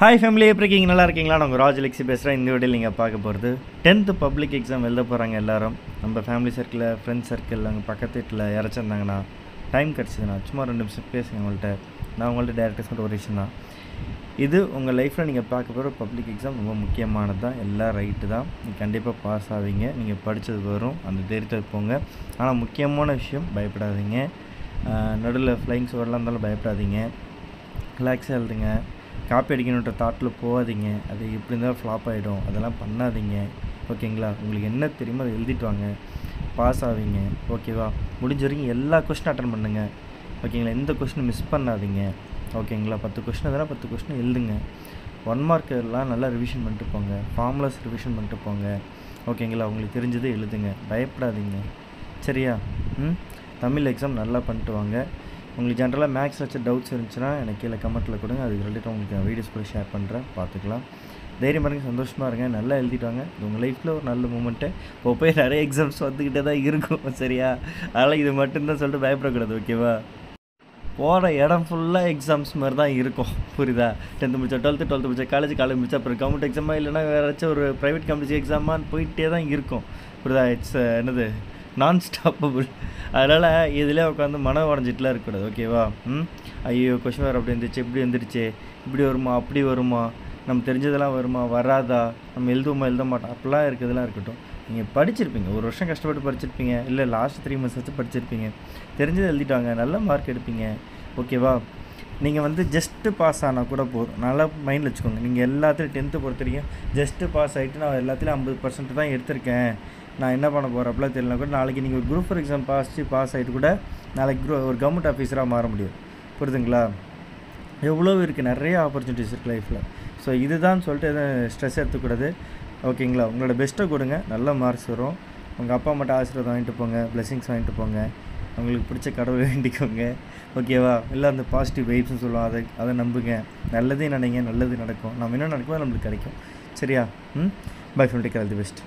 Hi family, எப்படி இருக்கீங்க? நல்லா இருக்கீங்களா? நான் உங்கள் ராஜலக்ஷி பேசுகிறேன். இந்த வீடியோவில் நீங்கள் பார்க்க போகிறது 10th பப்ளிக் எக்ஸாம் எழுத போகிறாங்க எல்லாரும். நம்ம ஃபேமிலி சர்க்கிளில், ஃப்ரெண்ட்ஸ் சர்க்கிள், அங்கே பக்கத்து வீட்டில் யாராச்சும் டைம் கிடச்சிதுண்ணா சும்மா 2 நிமிஷம் பேசுங்க உங்கள்கிட்ட. நான் உங்கள்கிட்ட டேரெக்டாக சொல்கிற ஒரு விஷயம் தான் இது. உங்கள் லைஃப்பில் நீங்கள் பார்க்க போகிற பப்ளிக் எக்ஸாம் ரொம்ப முக்கியமானது தான். எல்லாம் ரைட்டு தான், நீங்கள் கண்டிப்பாக பாஸ் ஆவீங்க. நீங்கள் படித்தது வரும், அந்த தைரியத்தை போங்க. ஆனால் முக்கியமான விஷயம், பயப்படாதீங்க. நடுவில் ஃப்ளைங் சோர்லாம் இருந்தாலும் பயப்படாதீங்க. ரிலாக்ஸாக எழுதுங்க. காப்பி அடிக்கணுன்ற தாட்டில் போகாதீங்க. அது எப்படி இருந்தாலும் ஃப்ளாப் ஆகிடும். அதெல்லாம் பண்ணாதீங்க, ஓகேங்களா? உங்களுக்கு என்ன தெரியுமோ அதை எழுதிட்டு வாங்க, பாஸ் ஆவீங்க, ஓகேவா? முடிஞ்ச வரைக்கும் எல்லா கொஸ்டினும் அட்டன் பண்ணுங்கள், ஓகேங்களா? எந்த கொஸ்டினும் மிஸ் பண்ணாதீங்க, ஓகேங்களா? 10 கொஸ்டின் அதெல்லாம் 10 கொஸ்டின் எழுதுங்க. 1 மார்க் எல்லாம் நல்லா ரிவிஷன் பண்ணிட்டு போங்க, ஃபார்முலாஸ் ரிவிஷன் பண்ணிட்டு போங்க, ஓகேங்களா? உங்களுக்கு தெரிஞ்சதே எழுதுங்க, பயப்படாதீங்க, சரியா? தமிழ் எக்ஸாம் நல்லா பண்ணிட்டு வாங்க. உங்களுக்கு ஜென்ரலாக மேக்ஸ் வச்ச டவுட்ஸ் இருந்துச்சுன்னா எனக்கு கீழே கமெண்ட்டில் கொடுங்க. அதுக்கு ரிலேட்டட் உங்களுக்கு நான் வீடியோஸ் கூட ஷேர் பண்ணுறேன், பார்த்துக்கலாம். தைரியமாக இருங்க, சந்தோஷமாக இருங்க, நல்லா எழுதிட்டு வாங்க. இது உங்கள் லைஃப்பில் ஒரு நல்ல மூமெண்ட்டு. இப்போ போய் நிறைய எக்ஸாம்ஸ் வந்துக்கிட்டே தான் இருக்கும், சரியா? அதனால் இது மட்டும்தான் சொல்லிட்டு பயப்படக்கூடாது, ஓகேவா? போகிற இடம் ஃபுல்லாக எக்ஸாம்ஸ் மாதிரி தான் இருக்கும், புரியுதா? 10th முடிச்சா 12th முடிச்சா காலேஜ் முடிச்சா அப்புறம் கவர்மெண்ட் எக்ஸாமா இல்லைனா வேறு ஏதாச்சும் ஒரு ப்ரைவேட் காம்படிஷன் எக்ஸாமான்னு போயிட்டே தான் இருக்கும், புரியுதா? இட்ஸ் என்னது நான் ஸ்டாப்பபிள். அதனால் இதில் உட்காந்து மனம் உடஞ்சிட்டுலாம் இருக்கக்கூடாது, ஓகேவா? ஐயோ கொஷின் வேறு அப்படி வந்துருச்சு, இப்படி வந்துருச்சு, இப்படி வருமா அப்படி வருமா, நம்ம தெரிஞ்சதெல்லாம் வருமா வராதா, நம்ம எழுதுவோமா எழுத மாட்டோம், அப்படிலாம் இருக்கிறதுலாம் இருக்கட்டும். நீங்கள் படிச்சிருப்பீங்க, 1 வருஷம் கஷ்டப்பட்டு படிச்சிருப்பீங்க, இல்லை லாஸ்ட் 3 months வச்சு படிச்சிருப்பீங்க, தெரிஞ்சதை எழுதிட்டாங்க, நல்ல மார்க் எடுப்பீங்க, ஓகேவா? நீங்கள் ஜஸ்ட்டு பாஸ் ஆனால் கூட போதும். நல்லா மைண்டில் வச்சுக்கோங்க. நீங்கள் எல்லாத்துலையும் 10th பொறுத்த வரைக்கும் ஜஸ்ட்டு பாஸ் ஆகிட்டு நான் எல்லாத்துலேயும் 50% தான் எடுத்திருக்கேன், நான் என்ன பண்ண போகிறேன் அப்படிலாம் தெரியலனா கூட நாளைக்கு நீங்கள் ஒரு குரூப் 4 எக்ஸாம் பாஸ் ஆகிட்டு கூட நாளைக்கு ஒரு கவர்மெண்ட் ஆஃபீஸராக மாற முடியும், புரியுதுங்களா? எவ்வளோ இருக்குது, நிறைய ஆப்பர்ச்சுனிட்டிஸ் இருக்குது லைஃப்பில். ஸோ இதுதான் சொல்லிட்டு எதுவும் ஸ்ட்ரெஸ் எடுத்துக்கூடாது, ஓகேங்களா? உங்களோட பெஸ்ட்டை கொடுங்க, நல்ல மார்க்ஸ் வரும். உங்கள் அப்பா அம்மாட்ட ஆசீர்வாதம் வாங்கிட்டு போங்க, பிளெஸிங்ஸ் வாங்கிட்டு போங்க, உங்களுக்கு பிடிச்ச கடவுளை வேண்டிக்கோங்க, ஓகேவா? இல்லை அந்த பாசிட்டிவ் வைப்ஸ்னு சொல்லுவோம், அதை நம்புங்க. நல்லதே நினைங்க, நல்லது நடக்கும். நம்ம என்ன நடக்குமோ நம்மளுக்கு கிடைக்கும், சரியா? By friend, take care, all the best.